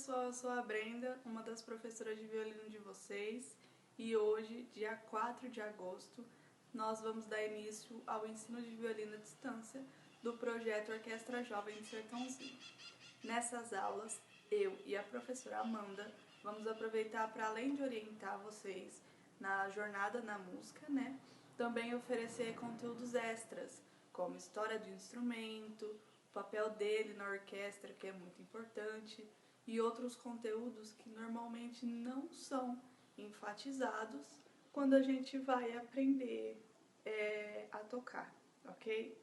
pessoal, eu sou a Brenda, uma das professoras de violino de vocês, e hoje, dia 4 de agosto, nós vamos dar início ao ensino de violino à distância do projeto Orquestra Jovem de Sertãozinho. Nessas aulas, eu e a professora Amanda vamos aproveitar para, além de orientar vocês na jornada na música, também oferecer conteúdos extras, como história do instrumento, o papel dele na orquestra, que é muito importante, e outros conteúdos que normalmente não são enfatizados quando a gente vai aprender a tocar, ok?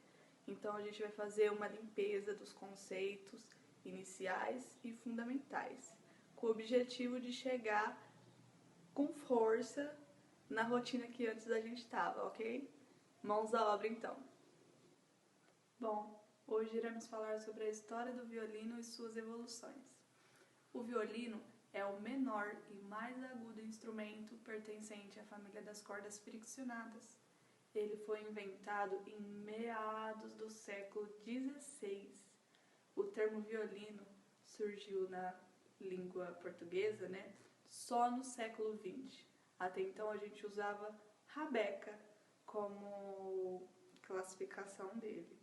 Então a gente vai fazer uma limpeza dos conceitos iniciais e fundamentais, com o objetivo de chegar com força na rotina que antes a gente estava, ok? Mãos à obra então. Bom, hoje iremos falar sobre a história do violino e suas evoluções. O violino é o menor e mais agudo instrumento pertencente à família das cordas friccionadas. Ele foi inventado em meados do século XVI. O termo violino surgiu na língua portuguesa, só no século XX. Até então a gente usava rabeca como classificação dele.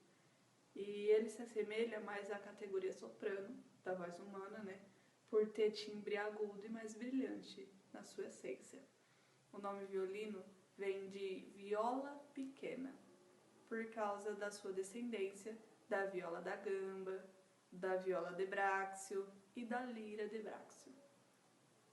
E ele se assemelha mais à categoria soprano da voz humana, por ter timbre agudo e mais brilhante na sua essência. O nome violino vem de viola pequena, por causa da sua descendência da viola da gamba, da viola de Braccio e da lira de Braccio.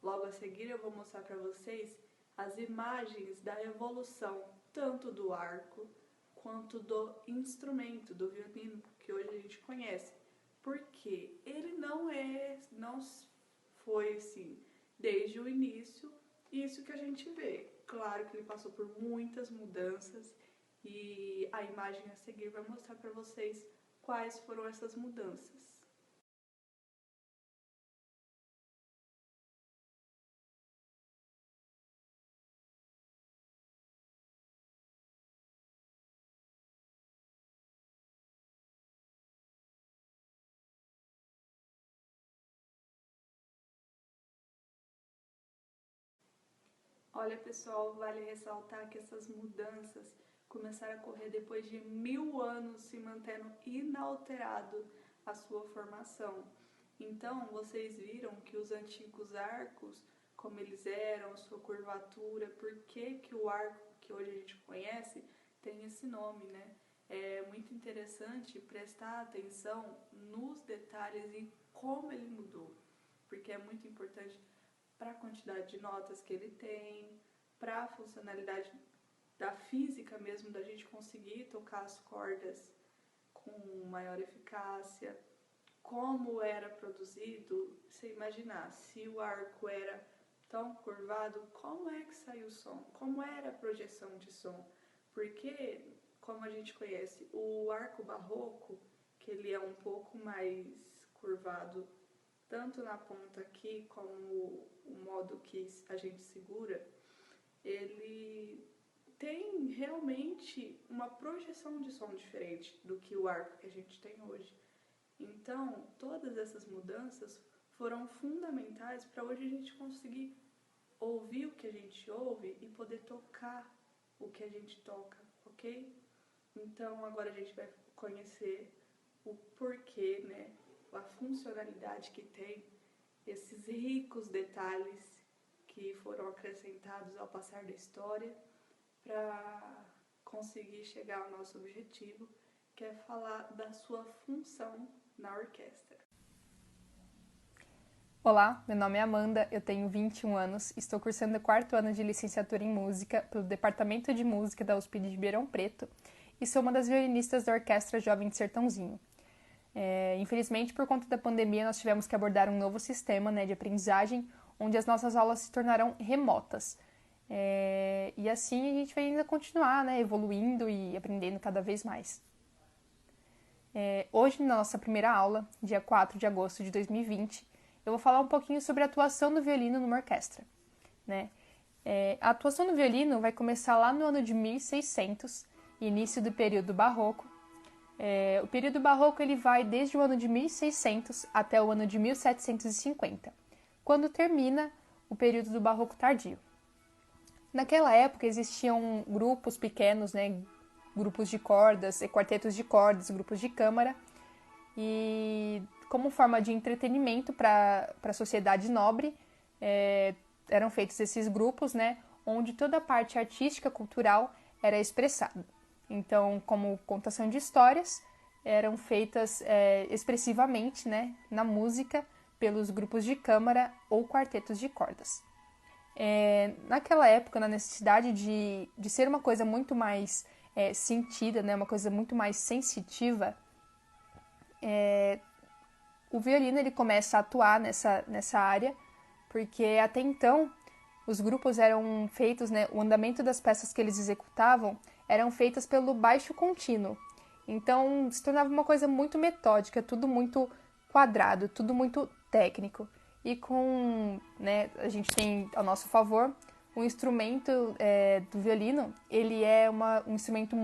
Logo a seguir eu vou mostrar para vocês as imagens da evolução tanto do arco quanto do instrumento, do violino, que hoje a gente conhece. Porque ele não foi assim, desde o início, isso que a gente vê. Claro que ele passou por muitas mudanças e a imagem a seguir vai mostrar para vocês quais foram essas mudanças. Olha, pessoal, vale ressaltar que essas mudanças começaram a ocorrer depois de 1000 anos se mantendo inalterado a sua formação. Então, vocês viram que os antigos arcos, como eles eram, a sua curvatura, por que o arco que hoje a gente conhece tem esse nome, É muito interessante prestar atenção nos detalhes e como ele mudou, porque é muito importante para a quantidade de notas que ele tem, para a funcionalidade da física mesmo, da gente conseguir tocar as cordas com maior eficácia, como era produzido. Você imaginar, se o arco era tão curvado, como é que saiu o som? Como era a projeção de som? Porque, como a gente conhece, o arco barroco, que ele é um pouco mais curvado, tanto na ponta aqui como o modo que a gente segura, ele tem realmente uma projeção de som diferente do que o arco que a gente tem hoje. Então, todas essas mudanças foram fundamentais para hoje a gente conseguir ouvir o que a gente ouve e poder tocar o que a gente toca, ok? Então, agora a gente vai conhecer o porquê, a funcionalidade que tem, esses ricos detalhes que foram acrescentados ao passar da história para conseguir chegar ao nosso objetivo, que é falar da sua função na orquestra. Olá, meu nome é Amanda, eu tenho 21 anos, estou cursando o 4º ano de licenciatura em música pelo Departamento de Música da USP de Ribeirão Preto e sou uma das violinistas da Orquestra Jovem de Sertãozinho. Infelizmente, por conta da pandemia, nós tivemos que abordar um novo sistema de aprendizagem, onde as nossas aulas se tornarão remotas. E assim a gente vai ainda continuar evoluindo e aprendendo cada vez mais. Hoje, na nossa primeira aula, dia 4 de agosto de 2020, eu vou falar um pouquinho sobre a atuação do violino numa orquestra. A atuação do violino vai começar lá no ano de 1600, início do período barroco, O período barroco ele vai desde o ano de 1600 até o ano de 1750, quando termina o período do barroco tardio. Naquela época existiam grupos pequenos, né, grupos de cordas, quartetos de cordas, grupos de câmara, e como forma de entretenimento para a sociedade nobre, eram feitos esses grupos, né, onde toda a parte artística, cultural era expressada. Então, como contação de histórias, eram feitas expressivamente, né, na música pelos grupos de câmara ou quartetos de cordas. Naquela época, na necessidade de ser uma coisa muito mais sentida, né, uma coisa muito mais sensitiva, o violino ele começa a atuar nessa área, porque até então os grupos eram feitos, né, o andamento das peças que eles executavam eram feitas pelo baixo contínuo. Então se tornava uma coisa muito metódica, tudo muito quadrado, tudo muito técnico. E né, a gente tem ao nosso favor o instrumento do violino, ele é um instrumento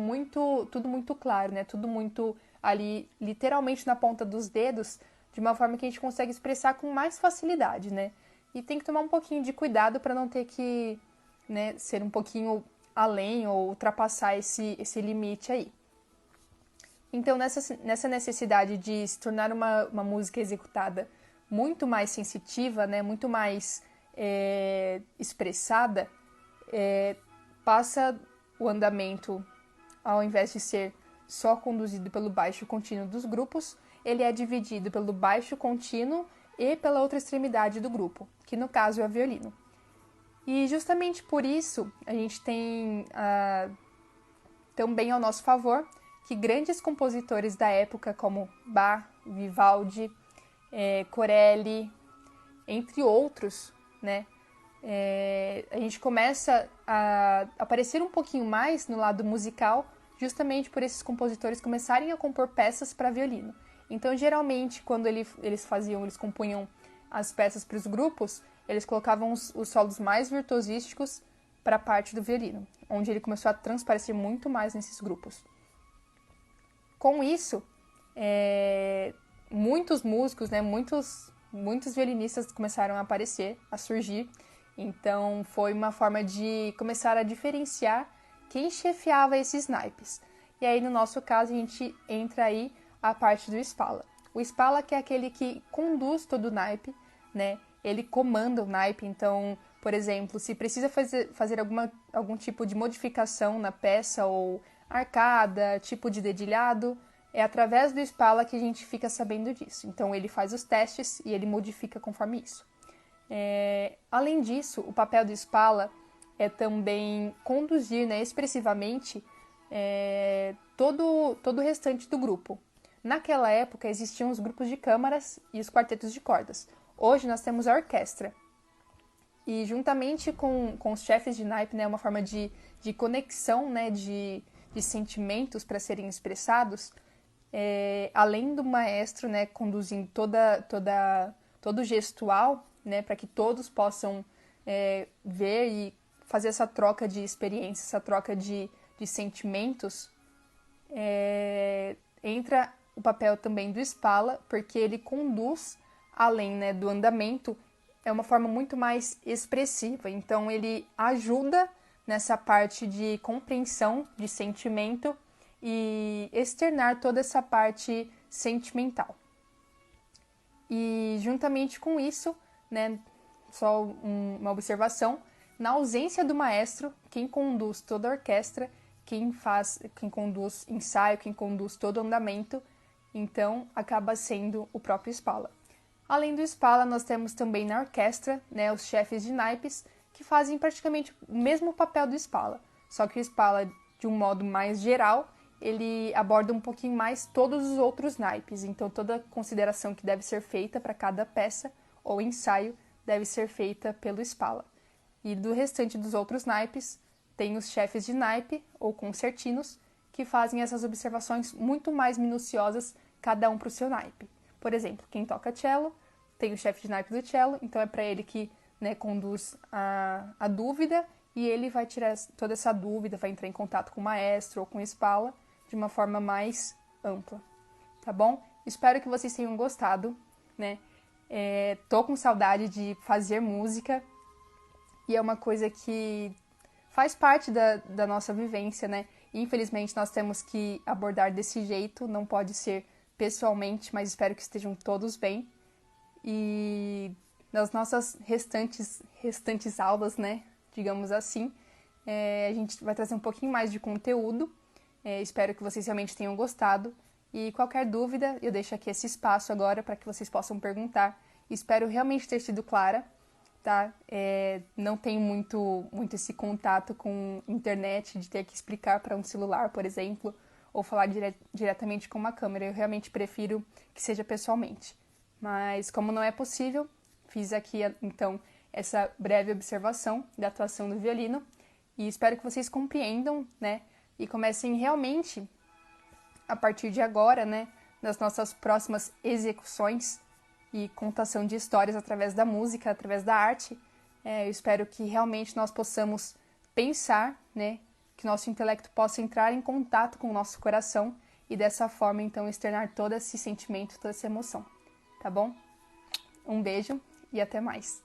tudo muito claro, né, tudo muito ali literalmente na ponta dos dedos, de uma forma que a gente consegue expressar com mais facilidade, né? E tem que tomar um pouquinho de cuidado para não ter que, né, ser um pouquinho além ou ultrapassar esse limite aí. Então, nessa necessidade de se tornar uma música executada muito mais sensitiva, né, muito mais expressada, passa o andamento, ao invés de ser só conduzido pelo baixo contínuo dos grupos, ele é dividido pelo baixo contínuo e pela outra extremidade do grupo, que no caso é o violino. E justamente por isso a gente tem também ao nosso favor que grandes compositores da época como Bach, Vivaldi, Corelli, entre outros, né, a gente começa a aparecer um pouquinho mais no lado musical justamente por esses compositores começarem a compor peças para violino. Então, geralmente, quando eles compunham as peças para os grupos, eles colocavam os solos mais virtuosísticos para a parte do violino, onde ele começou a transparecer muito mais nesses grupos. Com isso, muitos músicos, né, muitos violinistas começaram a aparecer, a surgir. Então, foi uma forma de começar a diferenciar quem chefiava esses naipes. E aí, no nosso caso, a gente entra aí a parte do Spala. O Spala que é aquele que conduz todo o naipe, né? Ele comanda o naipe, então, por exemplo, se precisa fazer algum tipo de modificação na peça ou arcada, tipo de dedilhado, é através do Spala que a gente fica sabendo disso. Então, ele faz os testes e ele modifica conforme isso. Além disso, o papel do Spala é também conduzir, né, expressivamente todo o restante do grupo. Naquela época existiam os grupos de câmaras e os quartetos de cordas. Hoje nós temos a orquestra. E juntamente com os chefes de naipe, né, uma forma de conexão, né, de sentimentos para serem expressados, além do maestro, né, conduzindo todo o gestual, né, para que todos possam ver e fazer essa troca de experiência, essa troca de sentimentos, entra o papel também do Spala, porque ele conduz, além, né, do andamento, é uma forma muito mais expressiva. Então, ele ajuda nessa parte de compreensão, de sentimento e externar toda essa parte sentimental. E, juntamente com isso, né, só uma observação, na ausência do maestro, quem conduz toda a orquestra, quem conduz ensaio, quem conduz todo o andamento, então acaba sendo o próprio Spala. Além do Spala, nós temos também na orquestra, né, os chefes de naipes, que fazem praticamente o mesmo papel do Spala, só que o Spala, de um modo mais geral, ele aborda um pouquinho mais todos os outros naipes, então toda consideração que deve ser feita para cada peça ou ensaio deve ser feita pelo Spala. E do restante dos outros naipes, tem os chefes de naipe, ou concertinos, que fazem essas observações muito mais minuciosas, cada um para o seu naipe. Por exemplo, quem toca cello, tem o chefe de naipe do cello, então é para ele que, né, conduz a dúvida, e ele vai tirar toda essa dúvida, vai entrar em contato com o maestro ou com o Spala, de uma forma mais ampla, tá bom? Espero que vocês tenham gostado, né? Tô com saudade de fazer música e é uma coisa que faz parte da nossa vivência, né? Infelizmente nós temos que abordar desse jeito, não pode ser pessoalmente, mas espero que estejam todos bem. E nas nossas restantes aulas, né? Digamos assim, a gente vai trazer um pouquinho mais de conteúdo. Espero que vocês realmente tenham gostado. E qualquer dúvida, eu deixo aqui esse espaço agora para que vocês possam perguntar. Espero realmente ter sido clara, tá? Não tenho muito esse contato com internet, de ter que explicar para um celular, por exemplo, ou falar diretamente com uma câmera. Eu realmente prefiro que seja pessoalmente. Mas como não é possível, fiz aqui, então, essa breve observação da atuação do violino e espero que vocês compreendam, né? E comecem realmente, a partir de agora, né, nas nossas próximas execuções e contação de histórias através da música, através da arte, eu espero que realmente nós possamos pensar, né, que nosso intelecto possa entrar em contato com o nosso coração e dessa forma, então, externar todo esse sentimento, toda essa emoção, tá bom? Um beijo e até mais!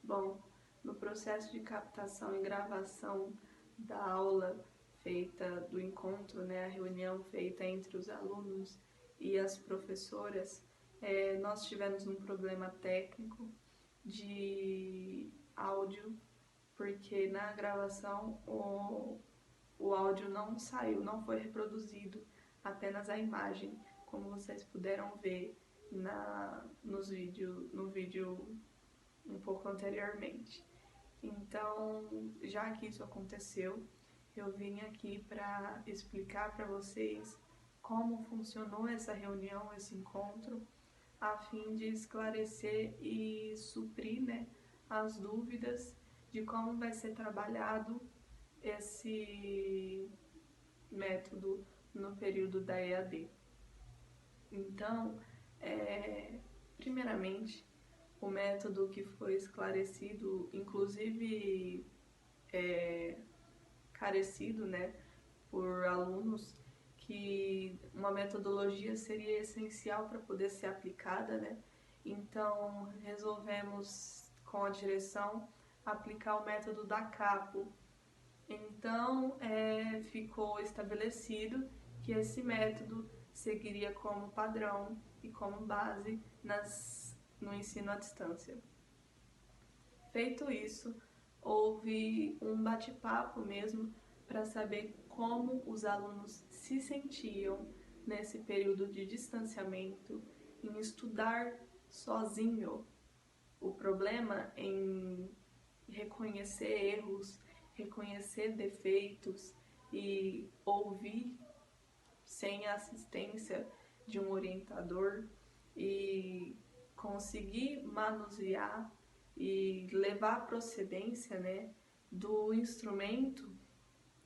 Bom, no processo de captação e gravação da aula feita, do encontro, né, a reunião feita entre os alunos e as professoras, nós tivemos um problema técnico de áudio, porque na gravação o áudio não saiu, não foi reproduzido, apenas a imagem, como vocês puderam ver no vídeo um pouco anteriormente. Então, já que isso aconteceu, eu vim aqui para explicar para vocês como funcionou essa reunião, esse encontro, a fim de esclarecer e suprir, né, as dúvidas de como vai ser trabalhado esse método no período da EAD. Então, primeiramente, o método que foi esclarecido, inclusive carecido, né, por alunos, que uma metodologia seria essencial para poder ser aplicada, né? Então, resolvemos, com a direção, aplicar o método da CAPO. Então, ficou estabelecido que esse método seguiria como padrão e como base no ensino à distância. Feito isso, houve um bate-papo mesmo para saber como os alunos se sentiam nesse período de distanciamento, em estudar sozinho. O problema em reconhecer erros, reconhecer defeitos e ouvir sem a assistência de um orientador e conseguir manusear e levar a procedência, né, do instrumento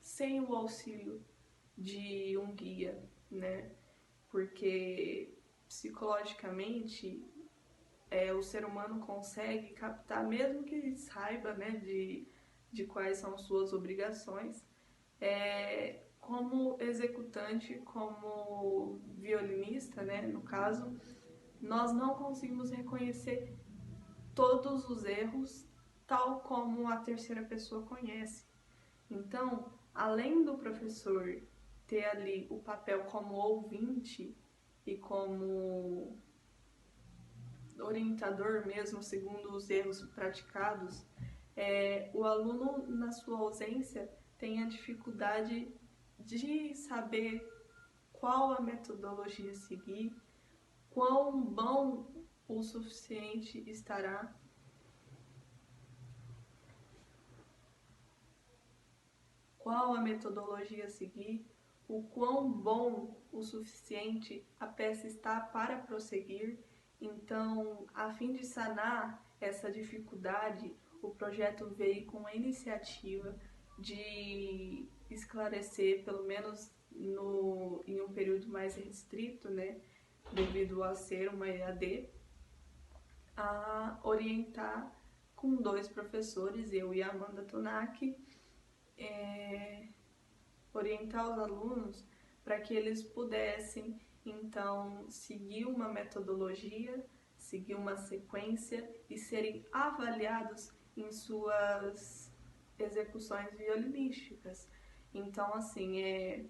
sem o auxílio de um guia, né? Porque psicologicamente o ser humano consegue captar, mesmo que saiba, né, de quais são suas obrigações, como executante, como violinista, né, no caso, nós não conseguimos reconhecer todos os erros tal como a terceira pessoa conhece. Então, além do professor ter ali o papel como ouvinte e como orientador mesmo, segundo os erros praticados, o aluno, na sua ausência, tem a dificuldade de saber qual a metodologia a seguir, quão bom o suficiente estará qual a metodologia a seguir, o quão bom o suficiente a peça está para prosseguir. Então, a fim de sanar essa dificuldade, o projeto veio com a iniciativa de esclarecer, pelo menos em um período mais restrito, né, devido a ser uma EAD, a orientar com 2 professores, eu e a Amanda Tonak, orientar os alunos para que eles pudessem, então, seguir uma metodologia, seguir uma sequência e serem avaliados em suas execuções violinísticas. Então, assim,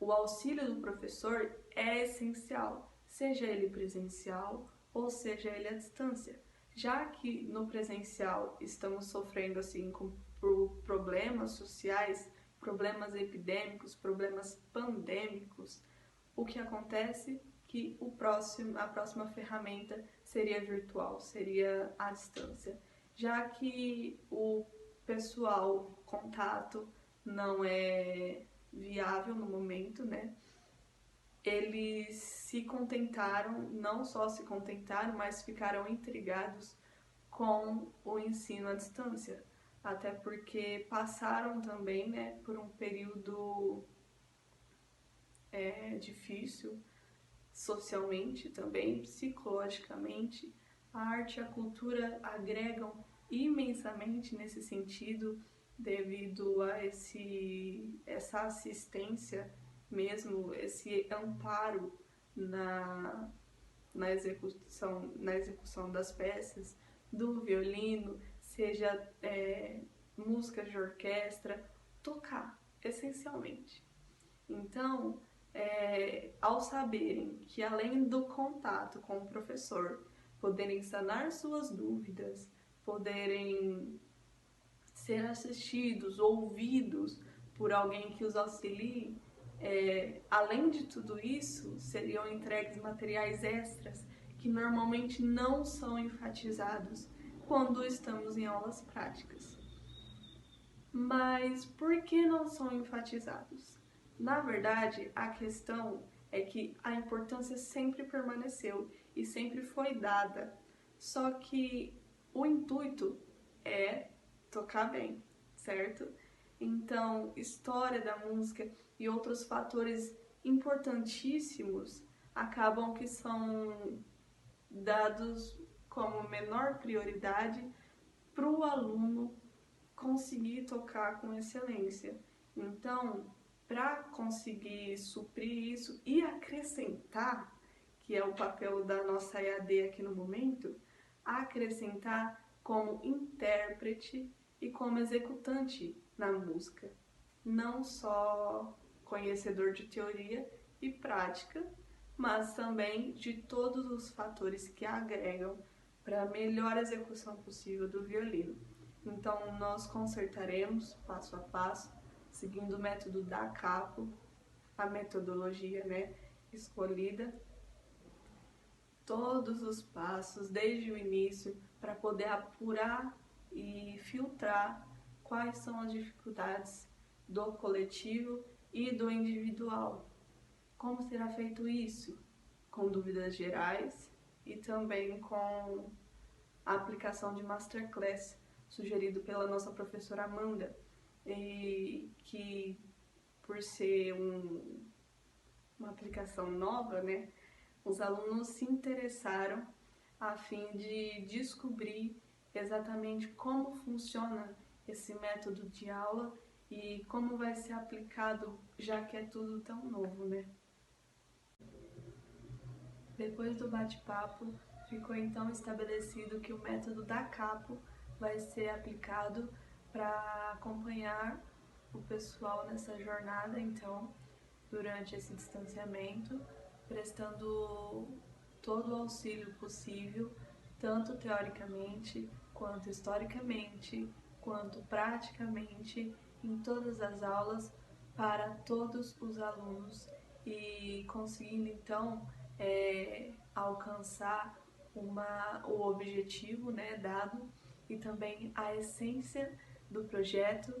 o auxílio do professor é essencial, seja ele presencial ou seja ele à distância. Já que no presencial estamos sofrendo assim por problemas sociais, problemas epidêmicos, problemas pandêmicos, o que acontece que a próxima ferramenta seria virtual, seria à distância. Já que o contato não é viável no momento, né? Eles se contentaram, não só se contentaram, mas ficaram intrigados com o ensino à distância, até porque passaram também, né, por um período difícil, socialmente também, psicologicamente. A arte e a cultura agregam imensamente nesse sentido, devido a essa assistência mesmo, esse amparo na execução das peças, do violino, seja música de orquestra, tocar, essencialmente. Então, ao saberem que além do contato com o professor, poderem sanar suas dúvidas, poderem ser assistidos, ouvidos por alguém que os auxilie, além de tudo isso, seriam entregues materiais extras que normalmente não são enfatizados quando estamos em aulas práticas. Mas por que não são enfatizados? Na verdade, a questão é que a importância sempre permaneceu e sempre foi dada, só que o intuito é tocar bem, certo? Então, história da música e outros fatores importantíssimos acabam que são dados como menor prioridade para o aluno conseguir tocar com excelência. Então, para conseguir suprir isso e acrescentar, que é o papel da nossa EAD aqui no momento, acrescentar como intérprete e como executante na música, não só conhecedor de teoria e prática, mas também de todos os fatores que agregam para a melhor execução possível do violino. Então, nós consertaremos passo a passo, seguindo o método da Capo, a metodologia, escolhida, todos os passos desde o início para poder apurar e filtrar quais são as dificuldades do coletivo e do individual. Como será feito isso? Com dúvidas gerais e também com a aplicação de masterclass sugerido pela nossa professora Amanda, e que por ser uma aplicação nova, os alunos se interessaram a fim de descobrir exatamente como funciona esse método de aula e como vai ser aplicado, já que é tudo tão novo, Depois do bate-papo, ficou então estabelecido que o método da Capo vai ser aplicado para acompanhar o pessoal nessa jornada, então, durante esse distanciamento, prestando todo o auxílio possível, tanto teoricamente, quanto historicamente, quanto praticamente, em todas as aulas, para todos os alunos e conseguindo então alcançar o objetivo dado e também a essência do projeto,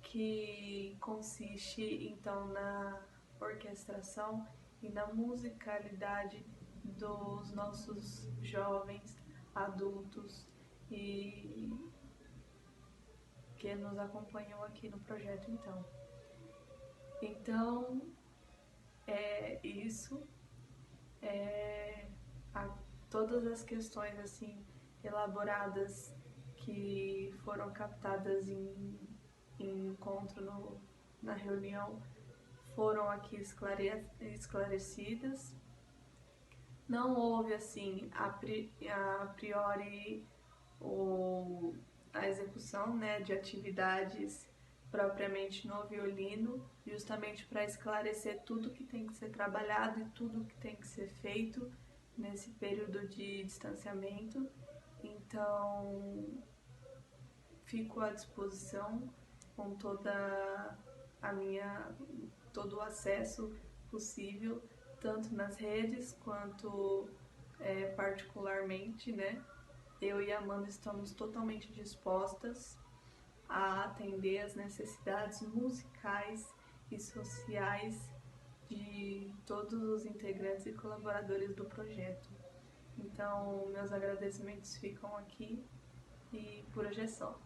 que consiste então na orquestração e na musicalidade dos nossos jovens, adultos e que nos acompanham aqui no projeto então. Então, é isso. Todas as questões assim elaboradas que foram captadas em encontro na reunião foram aqui esclarecidas. Não houve assim a priori a execução de atividades propriamente no violino, justamente para esclarecer tudo que tem que ser trabalhado e tudo que tem que ser feito nesse período de distanciamento. Então, fico à disposição com todo o acesso possível, tanto nas redes quanto particularmente, Eu e a Amanda estamos totalmente dispostas a atender as necessidades musicais e sociais de todos os integrantes e colaboradores do projeto. Então, meus agradecimentos ficam aqui e por hoje é só.